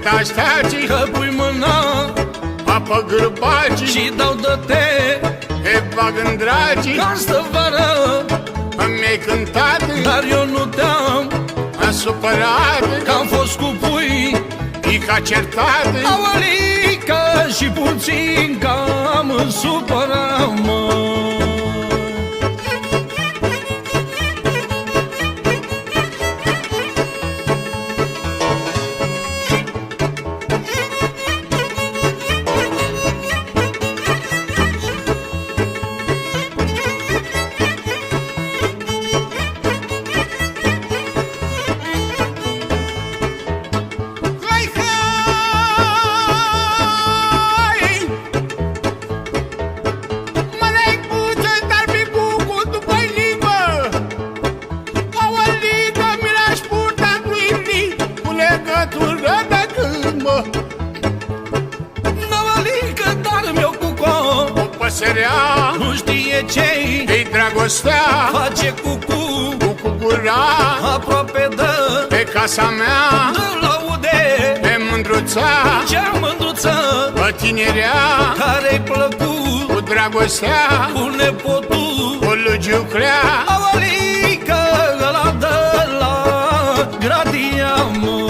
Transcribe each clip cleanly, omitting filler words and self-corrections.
te așteaci, că pui mâna apă gârbaci și dau de-te, te bag în dragi. astă vară Mi-ai cântat, dar eu nu te-am supărat, că am fost cu pui, Ica certat. aualică și puțin că am supărat, mă. Nu știe ce-i ei dragostea, face cucu cu gura aproape de pe casa mea. Dă laude pe mândruța, cea mândruță, pe tinerea care-i plăcut cu dragostea, cu nepotul, cu lugiucrea. aualică ăla de la gradia, măi.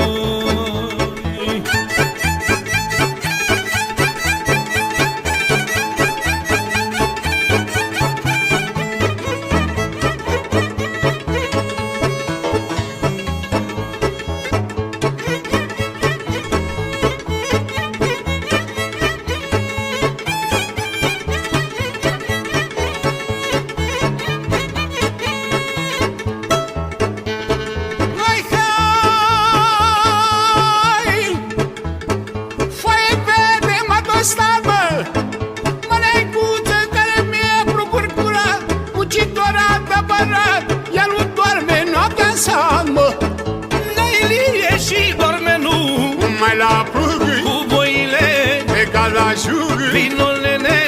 Mai la plug, cu boile egal la jug, vino nene,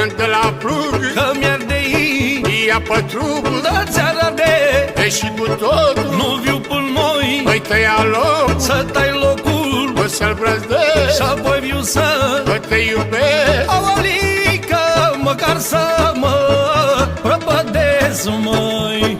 întă la plug, că mi-ardei ia pe trup, dă-ți arade, e și cu totul, nu viu până noi, păi tăia loc, să tai locul, o să-l brăzdesc, și apoi viu să te iubesc. aualică, măcar să mă prăpădesc, măi.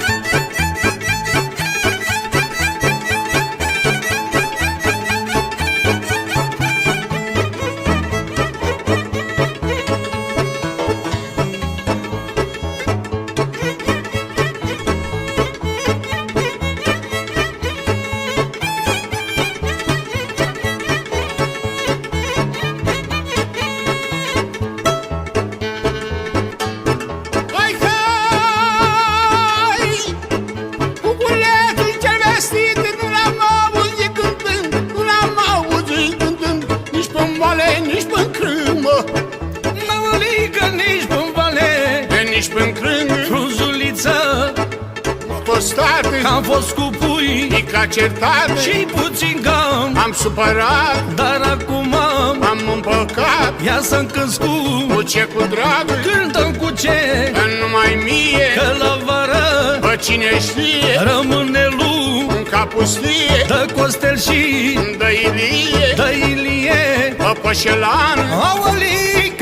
Nici până crâng, frunzuliță, tostat, că-am fost cu pui, Ica certat, și puțin gam, am supărat, dar acum am împăcat. ia să-mi cânt cu ce cu drag, cântăm cu ce, că numai mie, că la vară, pe cine știe, rămâne lung, în capustie, dă Costel și dă Ilie, dă Ilie, pe Pășelan, aualică.